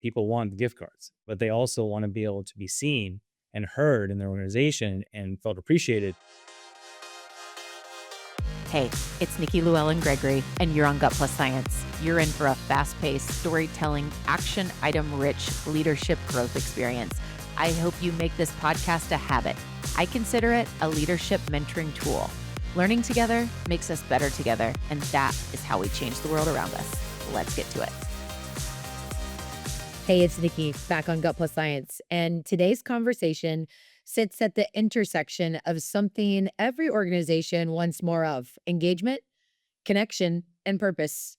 People want gift cards, but they also want to be able to be seen and heard in their organization and felt appreciated. Hey, it's Nikki, Llewellyn Gregory, and you're on Gut Plus Science. You're in for a fast-paced, storytelling, action item-rich leadership growth experience. I hope you make this podcast a habit. I consider it a leadership mentoring tool. Learning together makes us better together, and that is how we change the world around us. Let's get to it. Hey, it's Nikki back on Gut Plus Science, and today's conversation sits at the intersection of something every organization wants more of: engagement, connection, and purpose.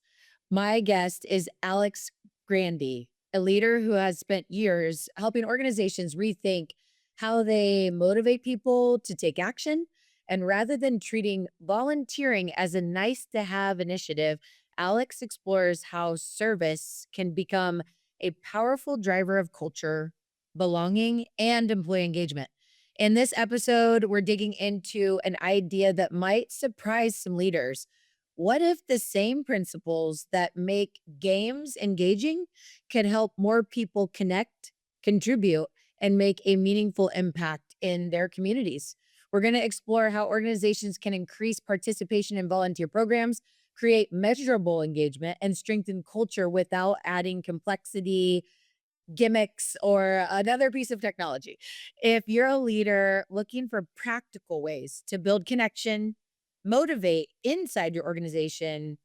My guest is Alex Grande, a leader who has spent years helping organizations rethink how they motivate people to take action. And rather than treating volunteering as a nice to have initiative, Alex explores how service can become a powerful driver of culture, belonging, and employee engagement. In this episode, we're digging into an idea that might surprise some leaders. What if the same principles that make games engaging can help more people connect, contribute, and make a meaningful impact in their communities? We're going to explore how organizations can increase participation in volunteer programs, create measurable engagement, and strengthen culture without adding complexity, gimmicks, or another piece of technology. If you're a leader looking for practical ways to build connection, motivate inside your organization,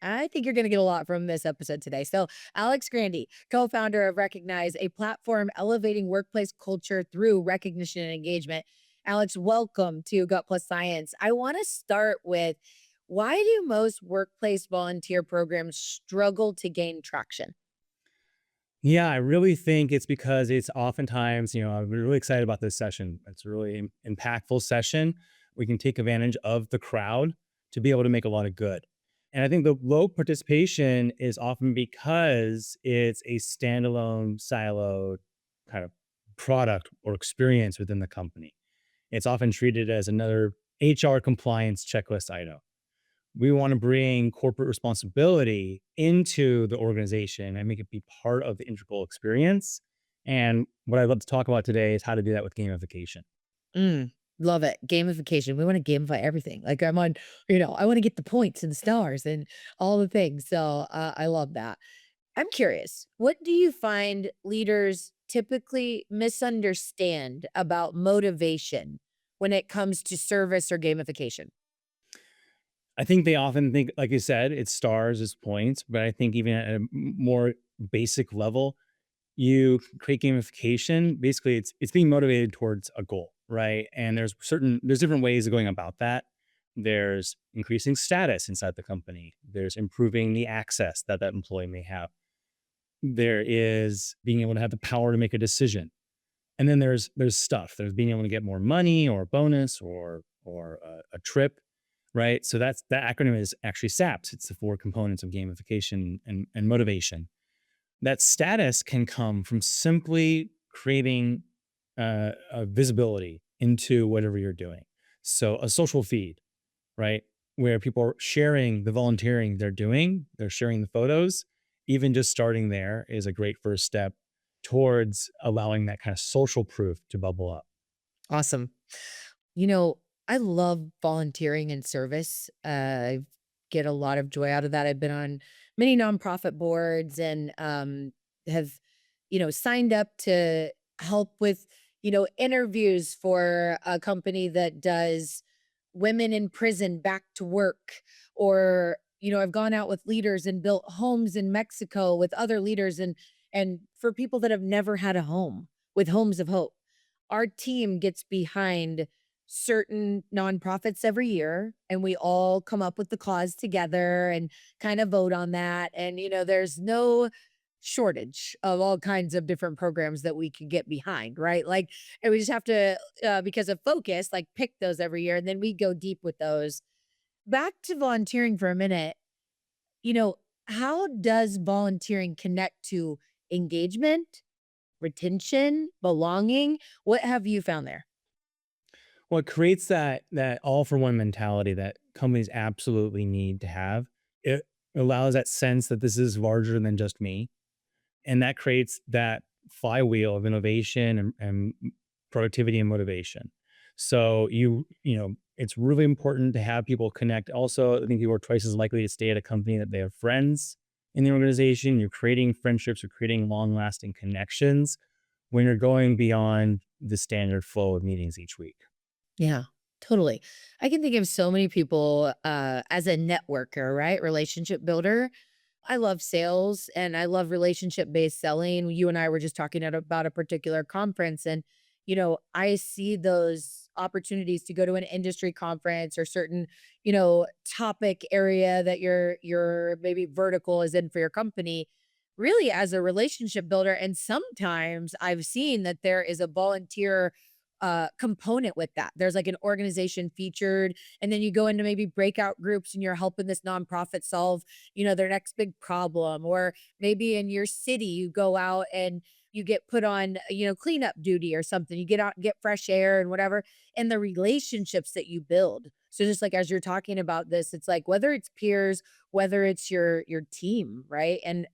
I think you're going to get a lot from this episode today. So, Alex Grande, co founder of Recognize, a platform elevating workplace culture through recognition and engagement. Alex, welcome to Gut Plus Science. I want to start with, why do most workplace volunteer programs struggle to gain traction? Yeah, I really think it's because it's oftentimes, I'm really excited about this session. It's a really impactful session. We can take advantage of the crowd to be able to make a lot of good. And I think the low participation is often because it's a standalone, siloed kind of product or experience within the company. It's often treated as another HR compliance checklist item. We want to bring corporate responsibility into the organization and make it be part of the integral experience. And what I'd love to talk about today is how to do that with gamification. Mm, love it. Gamification. We want to gamify everything. Like I want to get the points and the stars and all the things. So I love that. I'm curious, what do you find leaders typically misunderstand about motivation when it comes to service or gamification? I think they often think, like you said, it's stars, it's points, but I think even at a more basic level, you create gamification. Basically, it's being motivated towards a goal, right? And there's different ways of going about that. There's increasing status inside the company. There's improving the access that that employee may have. There is being able to have the power to make a decision. And then there's stuff. There's being able to get more money or a bonus or a trip, right? So that acronym is actually SAPS. It's the four components of gamification and motivation. That status can come from simply creating a visibility into whatever you're doing. So a social feed, right? Where people are sharing the volunteering they're doing, they're sharing the photos. Even just starting there is a great first step towards allowing that kind of social proof to bubble up. Awesome. You know, I love volunteering and service. I get a lot of joy out of that. I've been on many nonprofit boards and have, signed up to help with, interviews for a company that does women in prison back to work. Or, I've gone out with leaders and built homes in Mexico with other leaders and for people that have never had a home, with Homes of Hope. Our team gets behind certain nonprofits every year, and we all come up with the cause together and kind of vote on that. And, there's no shortage of all kinds of different programs that we could get behind, right? Like, and we just have to, because of focus, like pick those every year. And then we go deep with those. Back to volunteering for a minute, you know, how does volunteering connect to engagement, retention, belonging? What have you found there? Well, it creates that all for one mentality that companies absolutely need to have. It allows that sense that this is larger than just me. And that creates that flywheel of innovation and productivity and motivation. So it's really important to have people connect. Also, I think people are twice as likely to stay at a company that they have friends in the organization. You're creating friendships, you're creating long lasting connections when you're going beyond the standard flow of meetings each week. Yeah, totally. I can think of so many people as a networker, right? Relationship builder. I love sales and I love relationship based selling. You and I were just talking about a particular conference, and I see those opportunities to go to an industry conference or certain, topic area that your maybe vertical is in for your company, really as a relationship builder. And sometimes I've seen that there is a volunteer component with that. There's like an organization featured, and then you go into maybe breakout groups and you're helping this nonprofit solve, their next big problem. Or maybe in your city, you go out and you get put on, cleanup duty or something. You get out and get fresh air and whatever, and the relationships that you build. So just like as you're talking about this, it's like whether it's peers, whether it's your team, right? And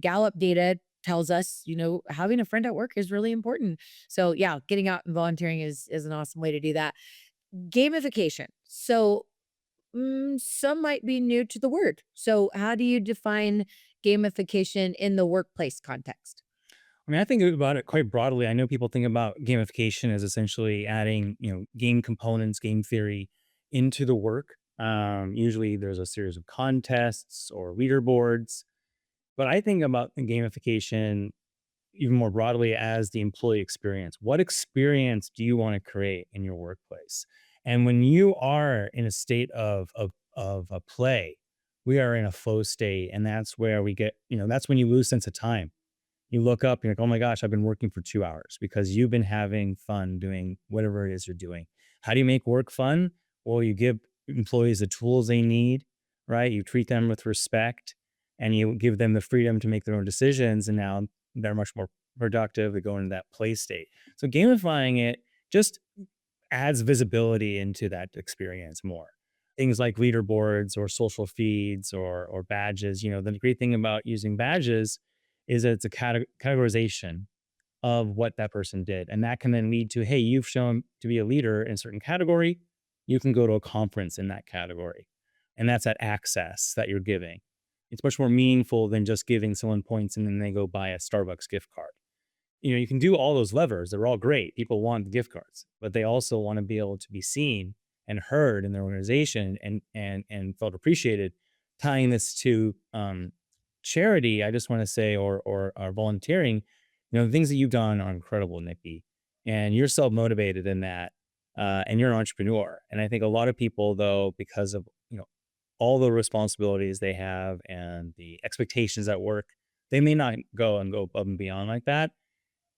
Gallup data tells us, having a friend at work is really important. So yeah, getting out and volunteering is an awesome way to do that. Gamification. So some might be new to the word. So how do you define gamification in the workplace context? I mean, I think about it quite broadly. I know people think about gamification as essentially adding, game components, game theory into the work. Usually there's a series of contests or leaderboards, but I think about the gamification even more broadly as the employee experience. What experience do you want to create in your workplace? And when you are in a state of a play, we are in a flow state, and that's where we get, that's when you lose sense of time. You look up, you're like, oh my gosh, I've been working for 2 hours because you've been having fun doing whatever it is you're doing. How do you make work fun? Well, you give employees the tools they need, right? You treat them with respect and you give them the freedom to make their own decisions. And now they're much more productive. They go into that play state. So gamifying it just adds visibility into that experience more. Things like leaderboards or social feeds or badges. The great thing about using badges is that it's a categorization of what that person did. And that can then lead to, hey, you've shown to be a leader in a certain category. You can go to a conference in that category. And that's that access that you're giving. It's much more meaningful than just giving someone points and then they go buy a Starbucks gift card. You can do all those levers. They're all great. People want the gift cards, but they also want to be able to be seen and heard in their organization and felt appreciated. Tying this to charity, I just want to say, or volunteering, the things that you've done are incredible, Nikki, and you're self motivated in that, and you're an entrepreneur. And I think a lot of people, though, because of all the responsibilities they have and the expectations at work, they may not go above and beyond like that.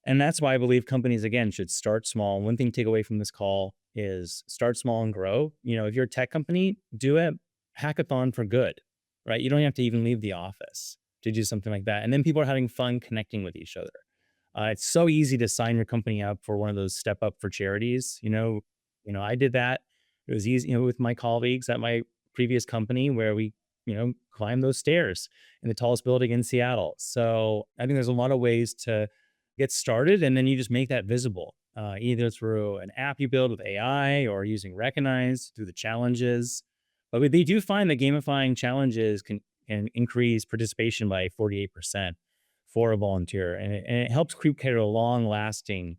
And that's why I believe companies, again, should start small. One thing to take away from this call is start small and grow. If you're a tech company, do a hackathon for good, right? You don't have to even leave the office to do something like that. And then people are having fun connecting with each other. It's so easy to sign your company up for one of those step up for charities. I did that. It was easy, with my colleagues at my previous company where we, climbed those stairs in the tallest building in Seattle. So I think there's a lot of ways to get started, and then you just make that visible, either through an app you build with AI or using Recognize through the challenges. But they do find that gamifying challenges can increase participation by 48% for a volunteer, and it helps create a long lasting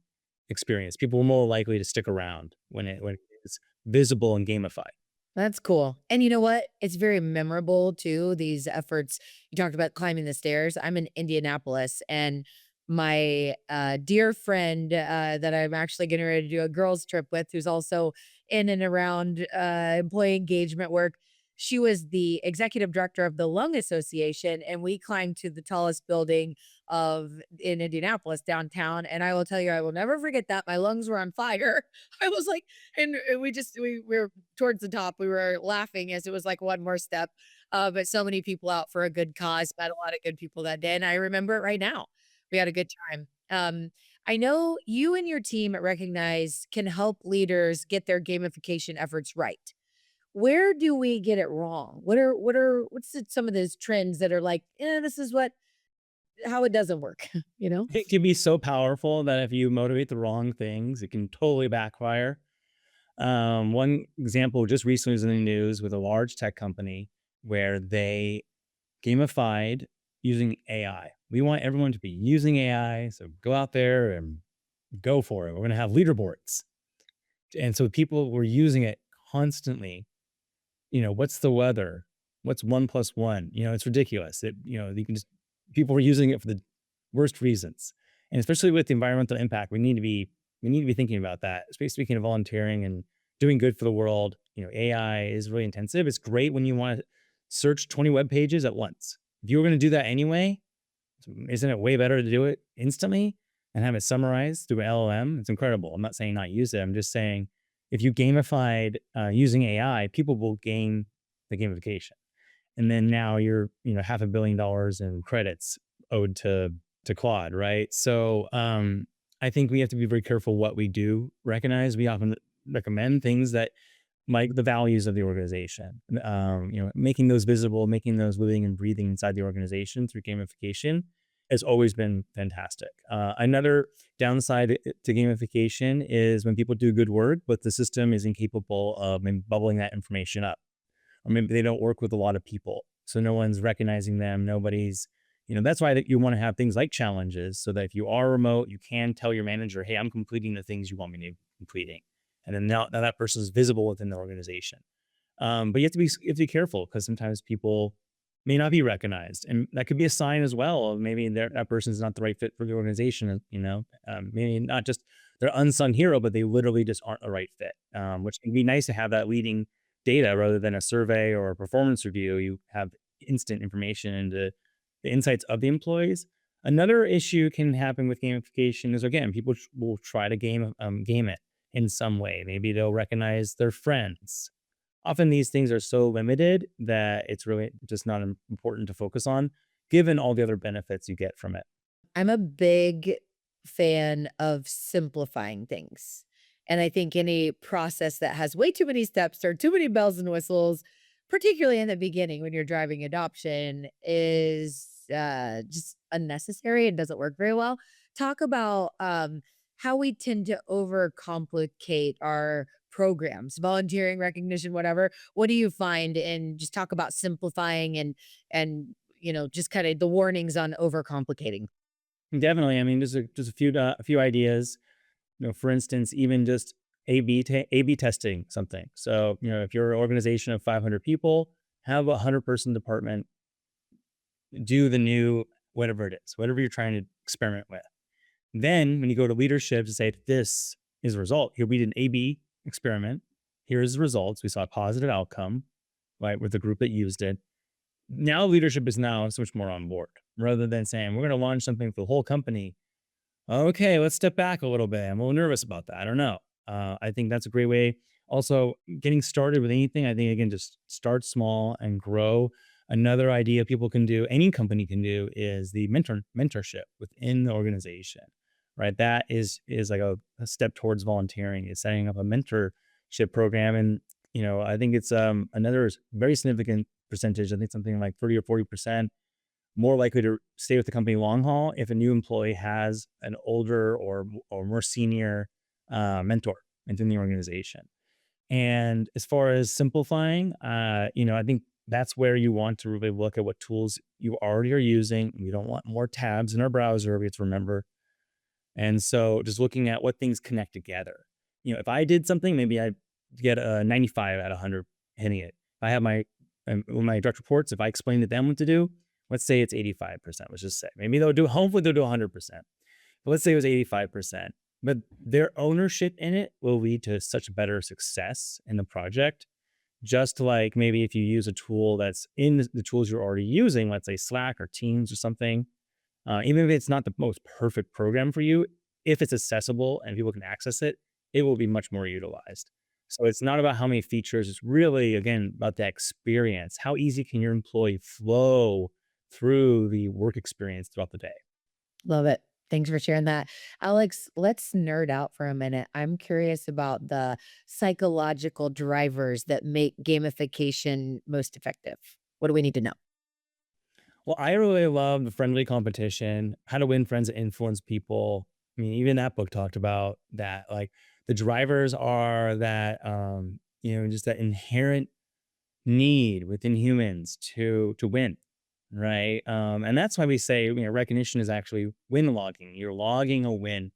experience. People are more likely to stick around when it's visible and gamified. That's cool. And you know what? It's very memorable too, these efforts. You talked about climbing the stairs. I'm in Indianapolis, and my dear friend that I'm actually getting ready to do a girls' trip with, who's also in and around employee engagement work, she was the executive director of the Lung Association, and we climbed to the tallest building of in Indianapolis downtown. And I will tell you, I will never forget that. My lungs were on fire. I was like, and we were towards the top. We were laughing as it was like one more step. But so many people out for a good cause. Met a lot of good people that day, and I remember it right now. We had a good time. I know you and your team at Recognize can help leaders get their gamification efforts right. Where do we get it wrong? What's some of those trends that are like, this is what how it doesn't work, you know? It can be so powerful that if you motivate the wrong things, it can totally backfire. One example just recently was in the news with a large tech company where they gamified using AI. We want everyone to be using AI, so go out there and go for it. We're going to have leaderboards. And so people were using it constantly. What's the weather? What's one plus one? It's ridiculous. You can just, people were using it for the worst reasons. And especially with the environmental impact, we need to be thinking about that. Especially speaking of volunteering and doing good for the world, AI is really intensive. It's great when you want to search 20 web pages at once. If you were going to do that anyway, isn't it way better to do it instantly and have it summarized through an LLM? It's incredible. I'm not saying not use it. I'm just saying if you gamified using AI, people will gain the gamification. And then now you're, $500 million in credits owed to Claude, right? So I think we have to be very careful what we do recognize. We often recommend things that like the values of the organization, making those visible, making those living and breathing inside the organization through gamification has always been fantastic. Another downside to gamification is when people do good work, but the system is incapable of maybe bubbling that information up, or maybe they don't work with a lot of people. So no one's recognizing them. That's why you want to have things like challenges so that if you are remote, you can tell your manager, hey, I'm completing the things you want me to be completing. And then now that person is visible within the organization. But you have to be careful because sometimes people may not be recognized, and that could be a sign as well of maybe that person is not the right fit for the organization. Maybe not just they're unsung hero, but they literally just aren't the right fit. Which can be nice to have that leading data rather than a survey or a performance review. You have instant information into the insights of the employees. Another issue can happen with gamification is again people will try to game it in some way. Maybe they'll recognize their friends. Often these things are so limited that it's really just not important to focus on, given all the other benefits you get from it. I'm a big fan of simplifying things. And I think any process that has way too many steps or too many bells and whistles, particularly in the beginning when you're driving adoption, is just unnecessary and doesn't work very well. Talk about how we tend to overcomplicate our programs, volunteering, recognition, whatever. What do you find? And just talk about simplifying and just kind of the warnings on overcomplicating. Definitely. I mean, just a few ideas. For instance, even just A/B testing something. So if you're an organization of 500 people, have a 100-person department do the new whatever it is, whatever you're trying to experiment with. Then when you go to leadership to say this is a result, here we did an A/B experiment. Here's the results. We saw a positive outcome, right, with the group that used it. Now leadership is now so much more on board rather than saying we're going to launch something for the whole company. Okay, let's step back a little bit. I'm a little nervous about that. I don't know. I think that's a great way. Also, getting started with anything, I think again, just start small and grow. Another idea people can do, any company can do, is the mentorship within the organization. Right, that is like a step towards volunteering. Is setting up a mentorship program, and I think it's another very significant percentage. I think something like 30 or 40% more likely to stay with the company long haul if a new employee has an older or more senior mentor within the organization. And as far as simplifying, I think that's where you want to really look at what tools you already are using. We don't want more tabs in our browser. We have to remember. And so just looking at what things connect together. If I did something, maybe I'd get a 95 out of 100 hitting it. If I have my direct reports, if I explain to them what to do, let's say it's 85%. Let's just say maybe hopefully they'll do 100%. But let's say it was 85%. But their ownership in it will lead to such better success in the project. Just like maybe if you use a tool that's in the tools you're already using, let's say Slack or Teams or something, even if it's not the most perfect program for you, if it's accessible and people can access it, it will be much more utilized. So it's not about how many features. It's really, again, about the experience. How easy can your employee flow through the work experience throughout the day? Love it. Thanks for sharing that. Alex, let's nerd out for a minute. I'm curious about the psychological drivers that make gamification most effective. What do we need to know? Well, I really love the friendly competition, how to win friends and influence people. I mean, even that book talked about that. Like the drivers are that, just that inherent need within humans to win, right? And that's why we say, recognition is actually win logging. You're logging a win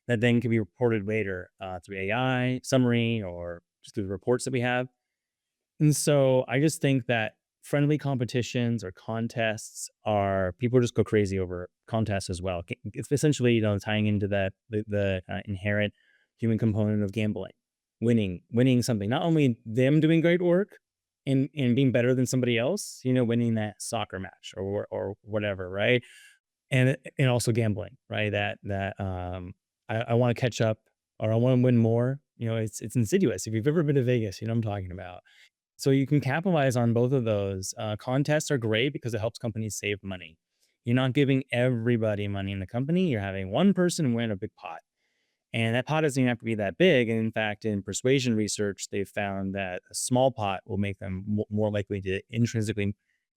that then can be reported later through AI summary or just through the reports that we have. And so I just think that friendly competitions or contests are people just go crazy over contests as well. It's essentially, tying into the inherent human component of gambling, winning something. Not only them doing great work and being better than somebody else, winning that soccer match or whatever, right? And also gambling, right? I want to catch up or I want to win more. It's insidious. If you've ever been to Vegas, you know what I'm talking about. So you can capitalize on both of those. Contests are great because it helps companies save money. You're not giving everybody money in the company. You're having one person win a big pot. And that pot doesn't even have to be that big. And in fact, in persuasion research, they found that a small pot will make them more likely to intrinsically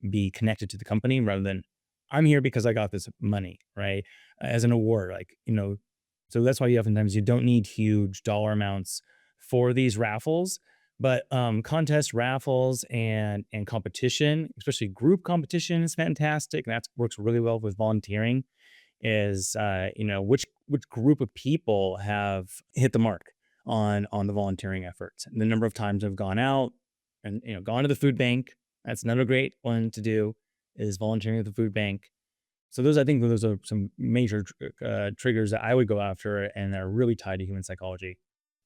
be connected to the company rather than I'm here because I got this money, right? As an award, so that's why oftentimes you don't need huge dollar amounts for these raffles. But contest raffles and competition, especially group competition, is fantastic. And that works really well with volunteering is which group of people have hit the mark on the volunteering efforts. And the number of times I've gone out and gone to the food bank. That's another great one to do is volunteering at the food bank. So I think those are some major triggers that I would go after and are really tied to human psychology.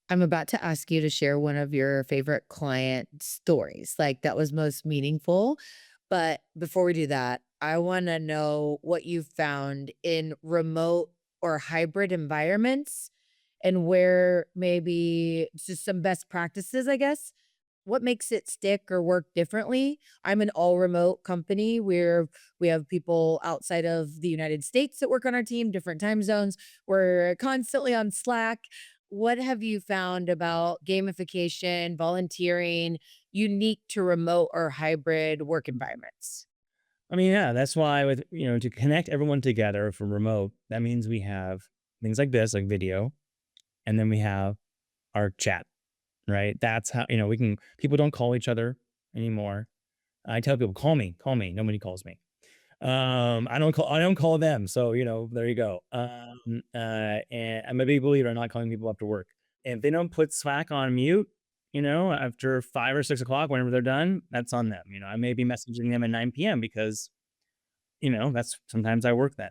I'm about to ask you to share one of your favorite client stories, like that was most meaningful. But before we do that, I want to know what you found in remote or hybrid environments and where maybe just some best practices, I guess. What makes it stick or work differently? I'm an all remote company where we have people outside of the United States that work on our team, different time zones. We're constantly on Slack. What have you found about gamification, volunteering, unique to remote or hybrid work environments? I mean, yeah, that's why to connect everyone together from remote, that means we have things like this, like video, and then we have our chat, right? That's how, people don't call each other anymore. I tell people, call me. Nobody calls me. I don't call them. So, there you go. And I'm a big believer in not calling people after work. And if they don't put Slack on mute, after 5 or 6 o'clock, whenever they're done, that's on them. I may be messaging them at 9 p.m. because, that's sometimes I work then.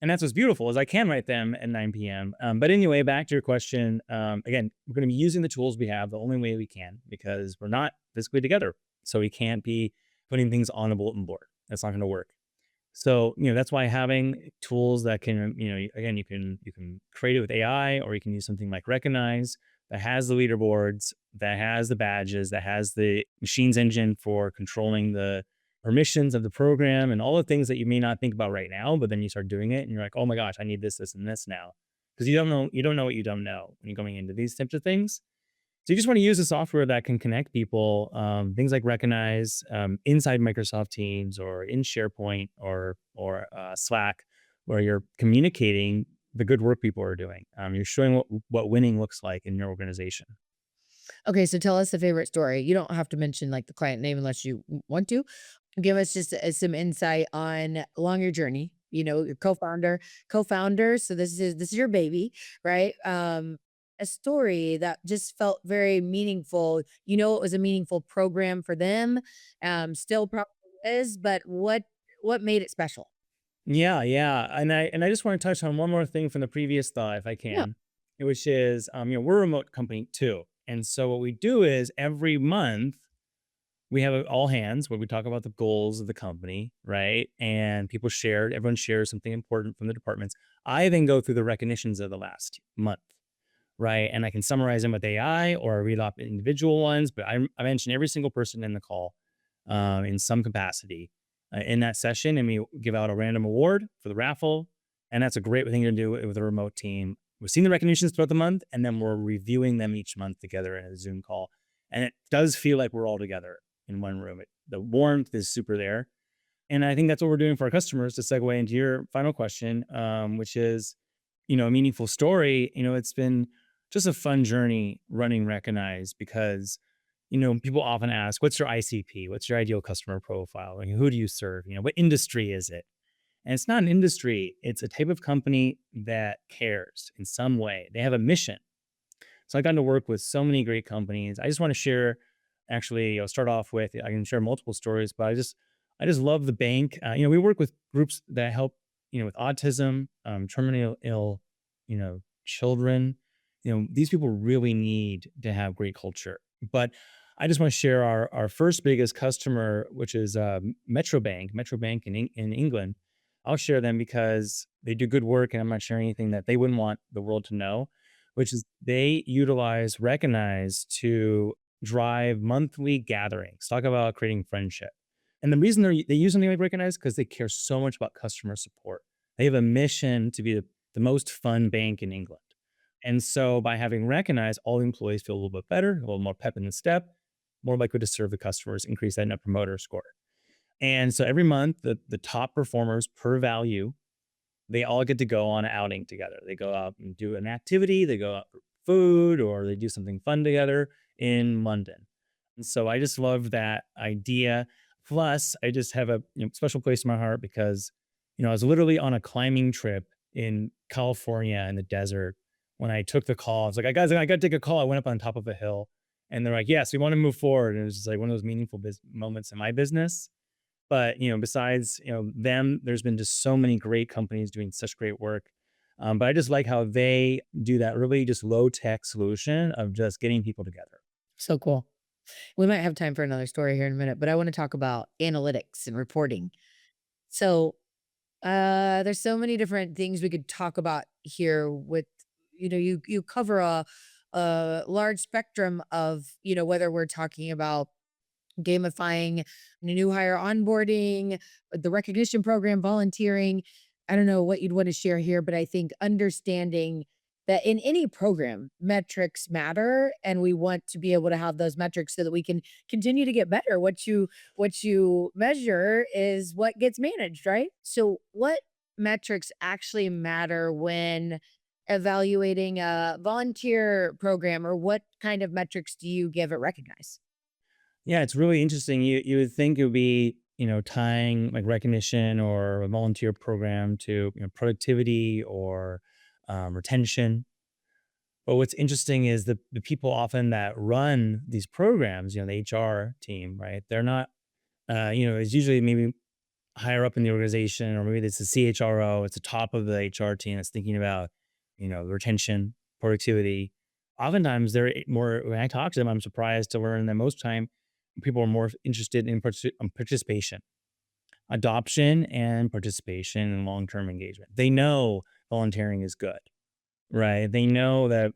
And that's what's beautiful is I can write them at 9 p.m. But anyway, back to your question. Again, we're going to be using the tools we have the only way we can because we're not physically together. So we can't be putting things on a bulletin board. That's not going to work. So, that's why having tools that can, again, you can create it with AI or you can use something like Recognize that has the leaderboards, that has the badges, that has the machines engine for controlling the permissions of the program and all the things that you may not think about right now, but then you start doing it and you're like, oh my gosh, I need this, and this now. Because you don't know what you don't know when you're going into these types of things. So you just want to use a software that can connect people, things like Recognize inside Microsoft Teams or in SharePoint or Slack, where you're communicating the good work people are doing. You're showing what winning looks like in your organization. Okay, so tell us a favorite story. You don't have to mention like the client name unless you want to. Give us just some insight on along your journey. Your co-founder. So this is your baby, right? A story that just felt very meaningful. It was a meaningful program for them. Still probably is, but what made it special? Yeah, yeah, and I just want to touch on one more thing from the previous thought, if I Yeah. can, which is, we're a remote company too, and so what we do is every month we have a all hands where we talk about the goals of the company, right? And everyone shares something important from the departments. I then go through the recognitions of the last month, right? And I can summarize them with AI or I read off individual ones, but I mention every single person in the call in some capacity in that session. And we give out a random award for the raffle. And that's a great thing to do with a remote team. We've seen the recognitions throughout the month, and then we're reviewing them each month together in a Zoom call. And it does feel like we're all together in one room. The warmth is super there. And I think that's what we're doing for our customers to segue into your final question, which is, a meaningful story. It's been just a fun journey running Recognize because, people often ask, what's your ICP? What's your ideal customer profile? Like, who do you serve? What industry is it? And it's not an industry, it's a type of company that cares in some way. They have a mission. So I got to work with so many great companies. I just want to share. Actually, I'll start off with I can share multiple stories, but I just love the bank. We work with groups that help with autism, terminally ill, children. These people really need to have great culture. But I just want to share our first biggest customer, which is Metro Bank in England. I'll share them because they do good work, and I'm not sharing anything that they wouldn't want the world to know, which is they utilize Recognize to drive monthly gatherings, talk about creating friendship. And the reason they use something like Recognize because they care so much about customer support. They have a mission to be the most fun bank in England. And so by having Recognize, all the employees feel a little bit better, a little more pep in the step, more likely to serve the customers, increase that net promoter score. And so every month, the top performers per value, they all get to go on an outing together. They go out and do an activity, they go out for food, or they do something fun together in London. And so I just love that idea. Plus, I just have a special place in my heart because, I was literally on a climbing trip in California in the desert when I took the call. I was like, guys, I got to take a call. I went up on top of a hill and they're like, yes, we want to move forward. And it was just like one of those meaningful moments in my business. But, besides, them, there's been just so many great companies doing such great work. But I just like how they do that really just low tech solution of just getting people together. So cool. We might have time for another story here in a minute, but I want to talk about analytics and reporting. So, there's so many different things we could talk about here with, you cover a large spectrum of, whether we're talking about gamifying, new hire onboarding, the recognition program, volunteering. I don't know what you'd want to share here, but I think understanding that in any program, metrics matter, and we want to be able to have those metrics so that we can continue to get better. What you measure is what gets managed, right? So, what metrics actually matter when evaluating a volunteer program, or what kind of metrics do you give it recognize? Yeah, it's really interesting. You would think it would be, tying like recognition or a volunteer program to productivity or retention. But what's interesting is the people often that run these programs, the HR team, right? They're not, it's usually maybe higher up in the organization, or maybe it's the CHRO, it's the top of the HR team that's thinking about, retention, productivity. Oftentimes, they're more, when I talk to them, I'm surprised to learn that most time people are more interested in participation, adoption, and participation in long term engagement. They know volunteering is good, right? They know that,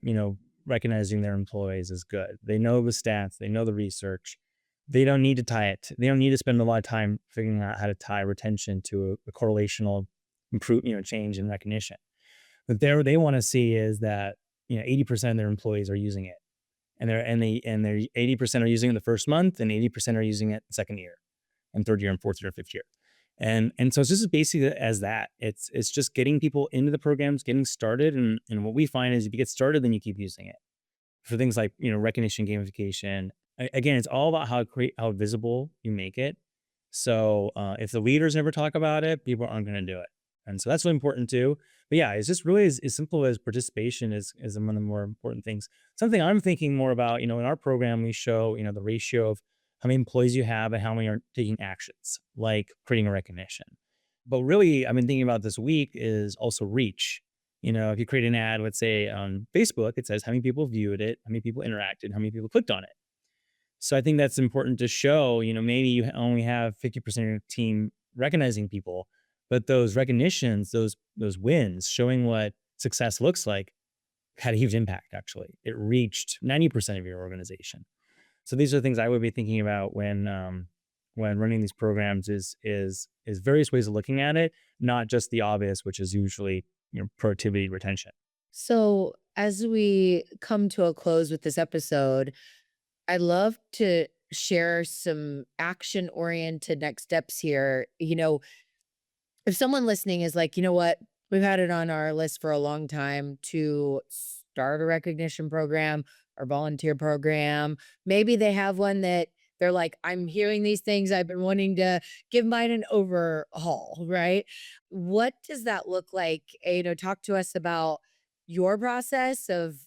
recognizing their employees is good. They know the stats, they know the research. They don't need to tie it. They don't need to spend a lot of time figuring out how to tie retention to a correlational change in recognition. But they want to see is that 80% of their employees are using it, and they're 80% are using it the first month, and 80% are using it the second year, and third year, and fourth year, and fifth year. And so it's just as basic as that. It's just getting people into the programs, getting started, and what we find is if you get started, then you keep using it for things like recognition, gamification. Again, it's all about how visible you make it. So if the leaders never talk about it, people aren't going to do it, and so that's really important too. But yeah, it's just really as simple as participation is one of the more important things. Something I'm thinking more about, in our program, we show the ratio of how many employees you have and how many are taking actions, like creating a recognition. But really, I've been thinking about this week is also reach. If you create an ad, let's say on Facebook, it says how many people viewed it, how many people interacted, how many people clicked on it. So I think that's important to show, maybe you only have 50% of your team recognizing people, but those recognitions, those wins, showing what success looks like, had a huge impact actually. It reached 90% of your organization. So these are things I would be thinking about when running these programs is various ways of looking at it, not just the obvious, which is usually productivity, retention. So, as we come to a close with this episode, I'd love to share some action oriented next steps here. If someone listening is like, you know what, we've had it on our list for a long time to start a recognition program or volunteer program. Maybe they have one that they're like, I'm hearing these things. I've been wanting to give mine an overhaul, right? What does that look like? Talk to us about your process of,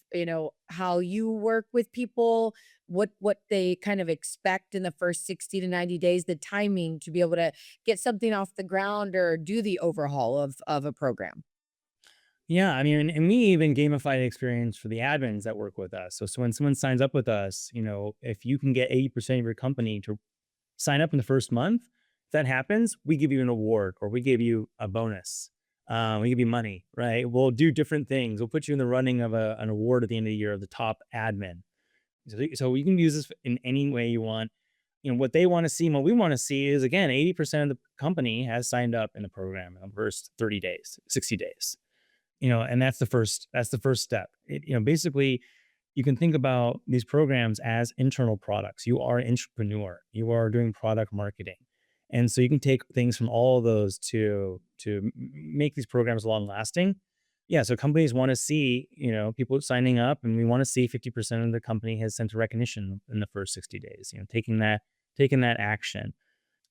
how you work with people, what they kind of expect in the first 60 to 90 days, the timing to be able to get something off the ground or do the overhaul of a program. Yeah, I mean, and we even gamify the experience for the admins that work with us. So when someone signs up with us, if you can get 80% of your company to sign up in the first month, if that happens, we give you an award or we give you a bonus. We give you money, right? We'll do different things. We'll put you in the running of an award at the end of the year of the top admin. So you can use this in any way you want. What they want to see and what we want to see is, again, 80% of the company has signed up in the program in the first 30 days, 60 days. And that's the first step. Basically, you can think about these programs as internal products. You are an entrepreneur. You are doing product marketing. And so you can take things from all of those to make these programs long lasting. Yeah, so companies want to see, people signing up, and we want to see 50% of the company has sent a recognition in the first 60 days, taking that action.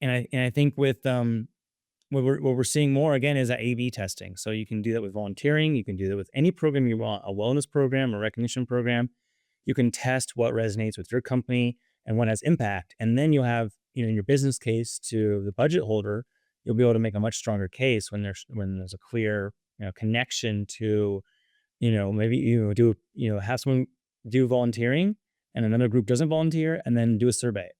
And I think with what we're seeing more again is that A/B testing. So you can do that with volunteering. You can do that with any program you want, a wellness program, a recognition program. You can test what resonates with your company and what has impact. And then you'll have, in your business case to the budget holder, you'll be able to make a much stronger case when there's a clear, connection to, maybe have someone do volunteering and another group doesn't volunteer, and then do a survey,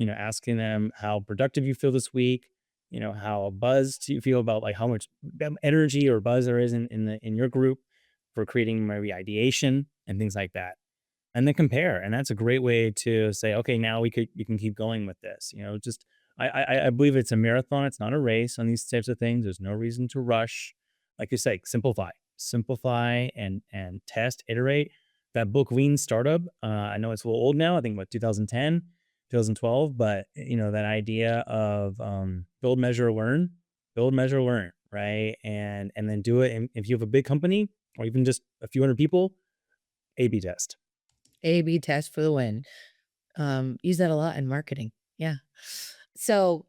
asking them how productive you feel this week, how buzzed you feel about, like, how much energy or buzz there is in your group for creating maybe ideation and things like that. And then compare. And that's a great way to say, okay, now we can keep going with this. Just I believe it's a marathon. It's not a race on these types of things. There's no reason to rush. Like you say, simplify and test, iterate. That book Lean Startup. I know it's a little old now. I think what 2010, 2012, but that idea of build, measure, learn, right? And then do it. And if you have a big company or even just a few hundred people, A/B test. A/B test for the win. Use that a lot in marketing. Yeah. So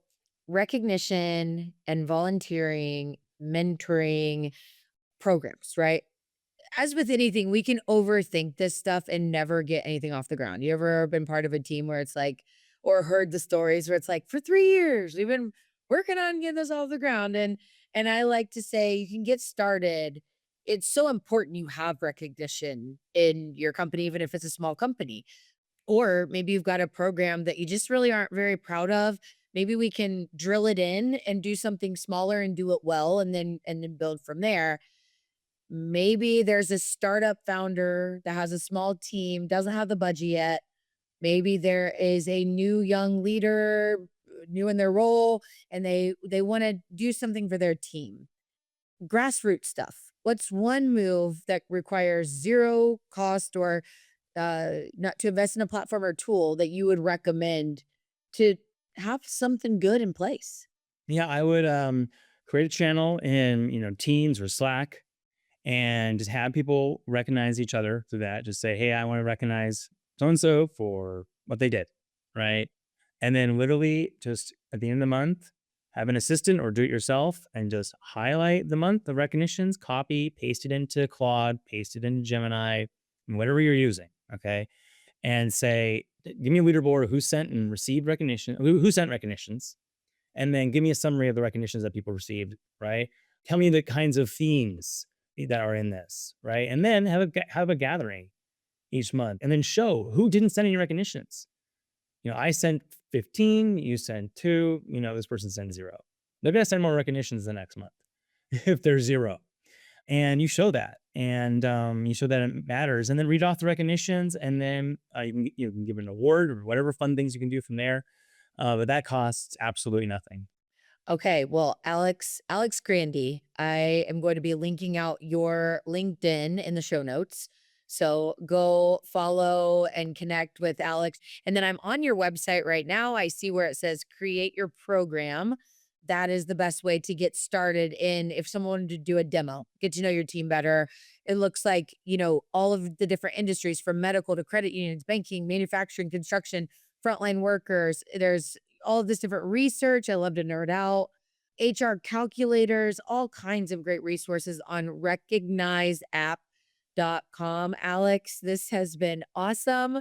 recognition and volunteering, mentoring programs, right? As with anything, we can overthink this stuff and never get anything off the ground. You ever been part of a team where it's like, or heard the stories where it's like, for 3 years, we've been working on getting this off the ground. And I like to say you can get started. It's so important you have recognition in your company, even if it's a small company. Or maybe you've got a program that you just really aren't very proud of. Maybe we can drill it in and do something smaller and do it well and then build from there. Maybe there's a startup founder that has a small team, doesn't have the budget yet. Maybe there is a new young leader, new in their role, and they want to do something for their team. Grassroots stuff. What's one move that requires zero cost or not to invest in a platform or tool that you would recommend to have something good in place? Yeah, I would create a channel in Teams or Slack, and just have people recognize each other through that. Just say, hey, I want to recognize so and so for what they did, right? And then literally just at the end of the month, have an assistant or do it yourself and just highlight the month of recognitions, copy, paste it into Claude, paste it into Gemini, whatever you're using. Okay. And say, give me a leaderboard of who sent and received recognition, who sent recognitions, and then give me a summary of the recognitions that people received, right? Tell me the kinds of themes that are in this, right? And then have a gathering each month, and then show who didn't send any recognitions. I sent 15, you sent 2, this person sent 0. They're gonna send more recognitions the next month if there's 0. And you show that, and you show that it matters, and then read off the recognitions, and then you can give an award or whatever fun things you can do from there. But that costs absolutely nothing. Okay, well, Alex Grande, I am going to be linking out your LinkedIn in the show notes. So go follow and connect with Alex. And then I'm on your website right now. I see where it says create your program. That is the best way to get started in if someone wanted to do a demo, get to know your team better. It looks like, all of the different industries from medical to credit unions, banking, manufacturing, construction, frontline workers. There's all of this different research. I love to nerd out. HR calculators, all kinds of great resources on recognizeapp.com. Alex, this has been awesome.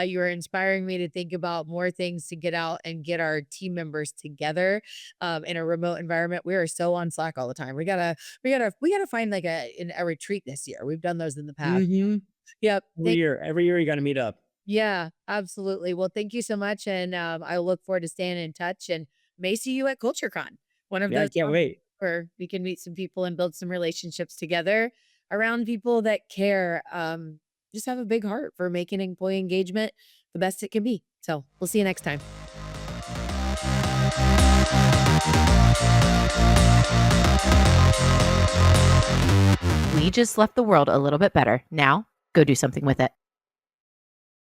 You are inspiring me to think about more things to get out and get our team members together in a remote environment. We are so on Slack all the time. We gotta find like a retreat this year. We've done those in the past. Mhm. Yep. Every year you gotta meet up. Yeah, absolutely. Well, thank you so much. And I look forward to staying in touch and may see you at CultureCon, one of Yeah, I those can't wait. where we can meet some people and build some relationships together around people that care. Just have a big heart for making employee engagement the best it can be. So we'll see you next time. We just left the world a little bit better. Now, go do something with it.